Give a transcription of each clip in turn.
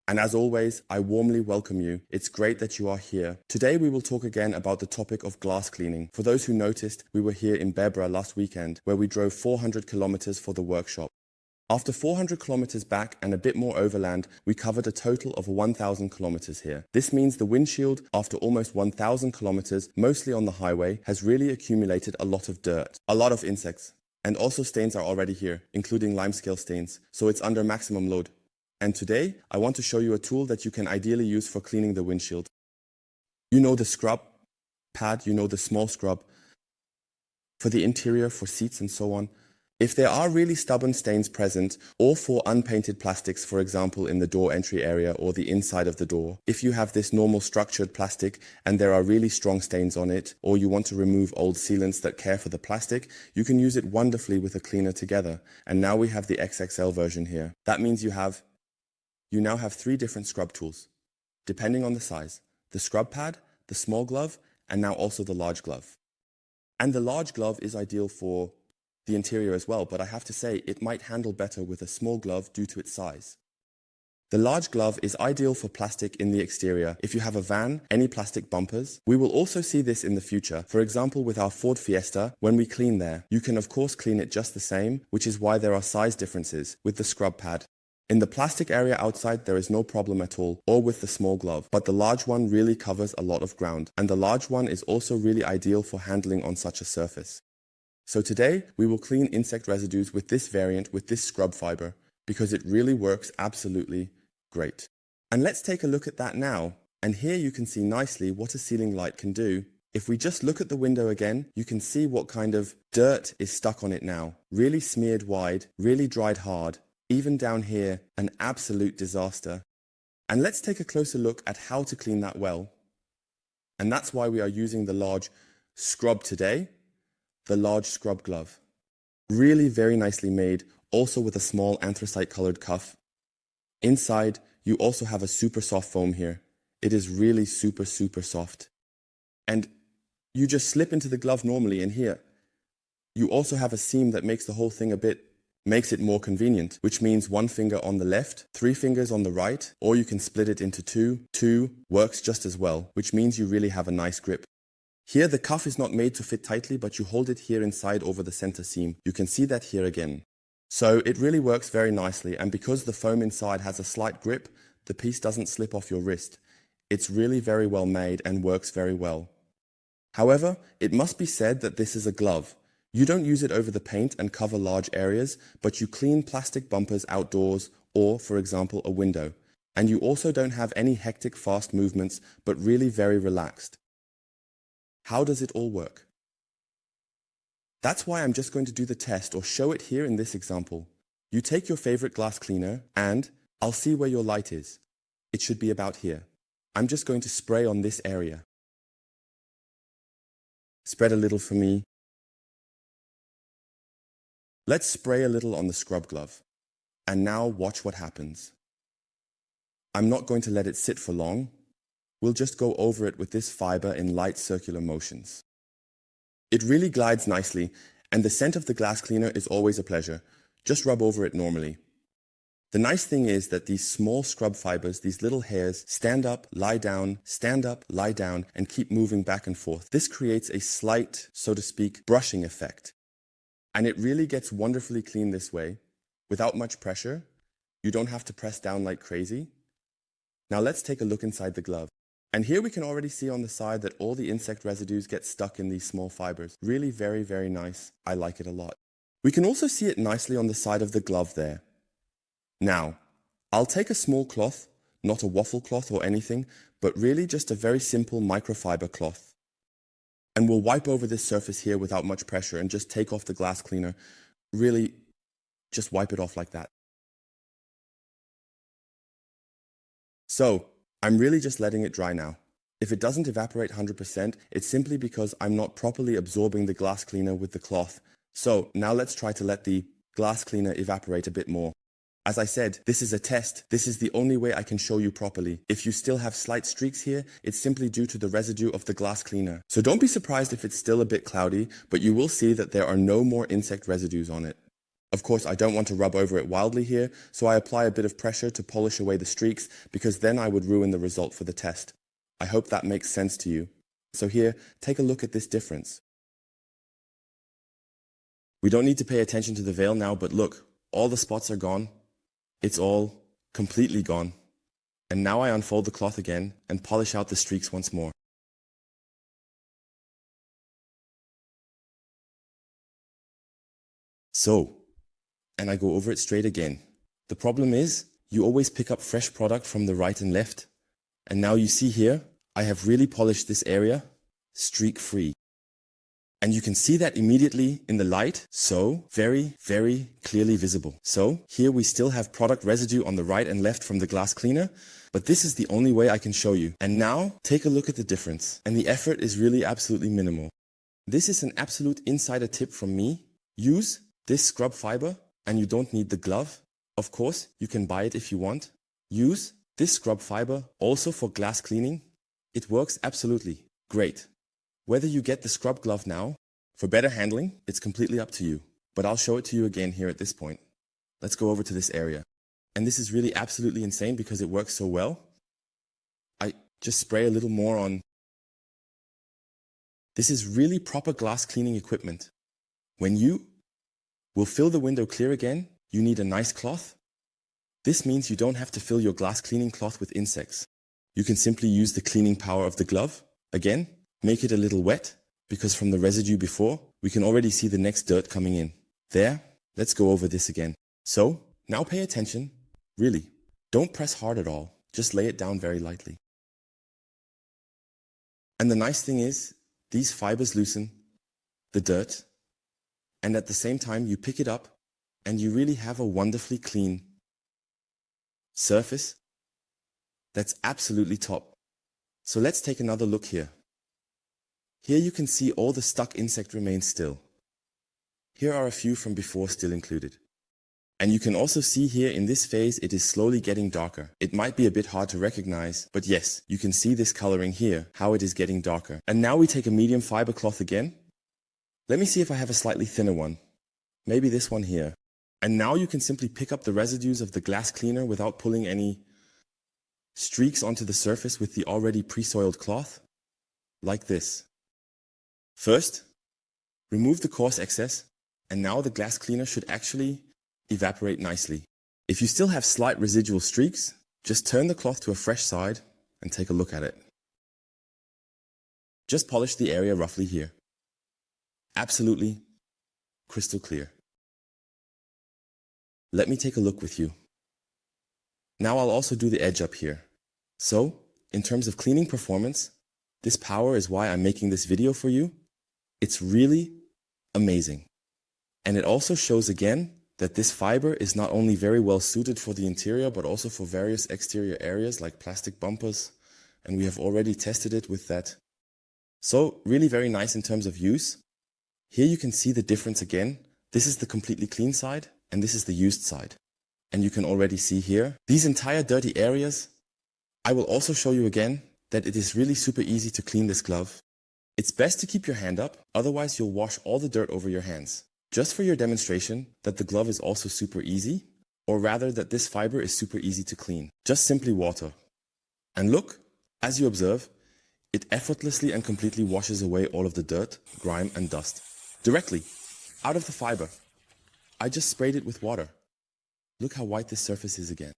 And as always, I warmly welcome you. It's great that you are here. Today we will talk again about the topic of glass cleaning. For those who noticed, we were here in Bebra last weekend, where we drove 400 kilometers for the workshop. After 400 kilometers back and a bit more overland, we covered a total of 1,000 kilometers here. This means the windshield, after almost 1,000 kilometers, mostly on the highway, has really accumulated a lot of dirt, a lot of insects. And also stains are already here, including limescale stains, so it's under maximum load. And today, I want to show you a tool that you can ideally use for cleaning the windshield. You know the scrub pad, you know the small scrub for the interior, for seats and so on. If there are really stubborn stains present, or for unpainted plastics, for example in the door entry area or the inside of the door, if you have this normal structured plastic and there are really strong stains on it, or you want to remove old sealants that care for the plastic, you can use it wonderfully with a cleaner together. And now we have the XXL version here. That means you now have 3 different scrub tools, depending on the size: the scrub pad, the small glove, and now also the large glove. And the large glove is ideal for the interior as well, but I have to say it might handle better with a small glove due to its size. The large glove is ideal for plastic in the exterior. If you have a van, any plastic bumpers. We will also see this in the future. For example, with our Ford Fiesta, when we clean there, you can of course clean it just the same, which is why there are size differences with the scrub pad. In the plastic area outside, there is no problem at all, or with the small glove, but the large one really covers a lot of ground, and the large one is also really ideal for handling on such a surface. So today, we will clean insect residues with this variant, with this scrub fiber, because it really works absolutely great. And let's take a look at that now. And here you can see nicely what a ceiling light can do. If we just look at the window again, you can see what kind of dirt is stuck on it now. Really smeared wide, really dried hard. Even down here, an absolute disaster. And let's take a closer look at how to clean that well. And that's why we are using the large scrub today. The large scrub glove. Really very nicely made, also with a small anthracite colored cuff. Inside, you also have a super soft foam here. It is really super soft. And you just slip into the glove normally, and here, you also have a seam that makes the whole thing makes it more convenient, which means 1 finger on the left, 3 fingers on the right, or you can split it into 2. 2 works just as well, which means you really have a nice grip. Here the cuff is not made to fit tightly, but you hold it here inside over the center seam. You can see that here again. So it really works very nicely, and because the foam inside has a slight grip, the piece doesn't slip off your wrist. It's really very well made and works very well. However, it must be said that this is a glove. You don't use it over the paint and cover large areas, but you clean plastic bumpers outdoors or, for example, a window. And you also don't have any hectic fast movements, but really very relaxed. How does it all work? That's why I'm just going to do the test or show it here in this example. You take your favorite glass cleaner and I'll see where your light is. It should be about here. I'm just going to spray on this area. Spread a little for me. Let's spray a little on the scrub glove. And now watch what happens. I'm not going to let it sit for long. We'll just go over it with this fiber in light circular motions. It really glides nicely, and the scent of the glass cleaner is always a pleasure. Just rub over it normally. The nice thing is that these small scrub fibers, these little hairs, stand up, lie down, and keep moving back and forth. This creates a slight, so to speak, brushing effect. And it really gets wonderfully clean this way, without much pressure. You don't have to press down like crazy. Now let's take a look inside the glove. And here we can already see on the side that all the insect residues get stuck in these small fibers. Really very nice. I like it a lot. We can also see it nicely on the side of the glove there. Now, I'll take a small cloth, not a waffle cloth or anything, but really just a very simple microfiber cloth. And we'll wipe over this surface here without much pressure and just take off the glass cleaner. Really, just wipe it off like that. So, I'm really just letting it dry now. If it doesn't evaporate 100%, it's simply because I'm not properly absorbing the glass cleaner with the cloth. So now let's try to let the glass cleaner evaporate a bit more. As I said, this is a test. This is the only way I can show you properly. If you still have slight streaks here, it's simply due to the residue of the glass cleaner. So don't be surprised if it's still a bit cloudy, but you will see that there are no more insect residues on it. Of course, I don't want to rub over it wildly here, so I apply a bit of pressure to polish away the streaks, because then I would ruin the result for the test. I hope that makes sense to you. So here, take a look at this difference. We don't need to pay attention to the veil now, but look, all the spots are gone. It's all completely gone. And now I unfold the cloth again and polish out the streaks once more. So, and I go over it straight again. The problem is, you always pick up fresh product from the right and left. And now you see here, I have really polished this area, streak free. And you can see that immediately in the light, so very, very clearly visible. So here we still have product residue on the right and left from the glass cleaner, but this is the only way I can show you. And now take a look at the difference. And the effort is really absolutely minimal. This is an absolute insider tip from me. Use this scrub fiber, and you don't need the glove. Of course, you can buy it if you want. Use this scrub fiber also for glass cleaning. It works absolutely great. Whether you get the scrub glove now, for better handling, it's completely up to you. But I'll show it to you again here at this point. Let's go over to this area. And this is really absolutely insane because it works so well. I just spray a little more on. This is really proper glass cleaning equipment. When you will fill the window clear again, you need a nice cloth. This means you don't have to fill your glass cleaning cloth with insects. You can simply use the cleaning power of the glove. Again, make it a little wet, because from the residue before, we can already see the next dirt coming in. There, let's go over this again. So, now pay attention. Really, don't press hard at all. Just lay it down very lightly. And the nice thing is, these fibers loosen the dirt, and at the same time you pick it up, and you really have a wonderfully clean surface that's absolutely top. So let's take another look here. Here you can see all the stuck insect remains still. Here are a few from before still included. And you can also see here in this phase it is slowly getting darker. It might be a bit hard to recognize, but yes, you can see this coloring here, how it is getting darker. And now we take a medium fiber cloth again. Let me see if I have a slightly thinner one. Maybe this one here. And now you can simply pick up the residues of the glass cleaner without pulling any streaks onto the surface with the already pre-soiled cloth, like this. First, remove the coarse excess, and now the glass cleaner should actually evaporate nicely. If you still have slight residual streaks, just turn the cloth to a fresh side and take a look at it. Just polish the area roughly here. Absolutely crystal clear. Let me take a look with you. Now I'll also do the edge up here. So, in terms of cleaning performance, this power is why I'm making this video for you. It's really amazing. And it also shows again that this fiber is not only very well suited for the interior, but also for various exterior areas like plastic bumpers. And we have already tested it with that. So, really very nice in terms of use. Here you can see the difference again. This is the completely clean side, and this is the used side. And you can already see here, these entire dirty areas. I will also show you again that it is really super easy to clean this glove. It's best to keep your hand up, otherwise you'll wash all the dirt over your hands. Just for your demonstration that the glove is also super easy, or rather that this fiber is super easy to clean. Just simply water. And look, as you observe, it effortlessly and completely washes away all of the dirt, grime and dust. Directly, out of the fiber. I just sprayed it with water. Look how white this surface is again.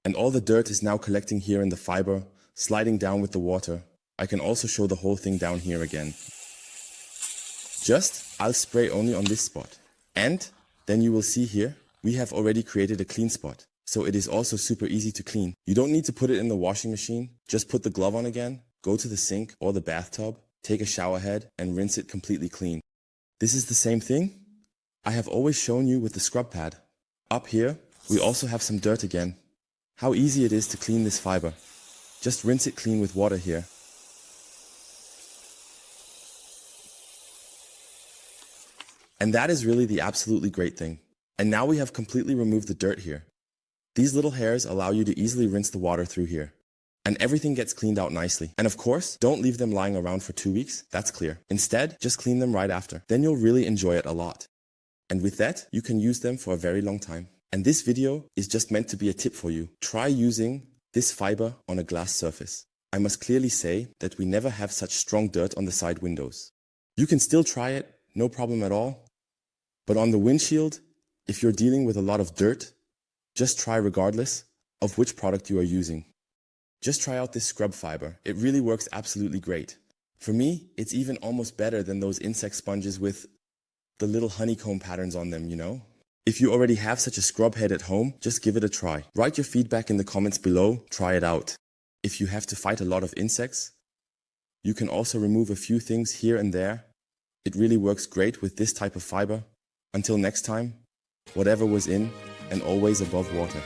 And all the dirt is now collecting here in the fiber, sliding down with the water. I can also show the whole thing down here again. I'll spray only on this spot. And then you will see here, we have already created a clean spot. So it is also super easy to clean. You don't need to put it in the washing machine. Just put the glove on again, go to the sink or the bathtub, take a shower head and rinse it completely clean. This is the same thing I have always shown you with the scrub pad. Up here, we also have some dirt again. How easy it is to clean this fiber. Just rinse it clean with water here. And that is really the absolutely great thing. And now we have completely removed the dirt here. These little hairs allow you to easily rinse the water through here. And everything gets cleaned out nicely. And of course, don't leave them lying around for 2 weeks, that's clear. Instead, just clean them right after. Then you'll really enjoy it a lot. And with that, you can use them for a very long time. And this video is just meant to be a tip for you. Try using this fiber on a glass surface. I must clearly say that we never have such strong dirt on the side windows. You can still try it, no problem at all. But on the windshield, if you're dealing with a lot of dirt, just try regardless of which product you are using. Just try out this scrub fiber. It really works absolutely great. For me, it's even almost better than those insect sponges with the little honeycomb patterns on them, you know? If you already have such a scrub head at home, just give it a try. Write your feedback in the comments below, try it out. If you have to fight a lot of insects, you can also remove a few things here and there. It really works great with this type of fiber. Until next time, whatever was in and always above water.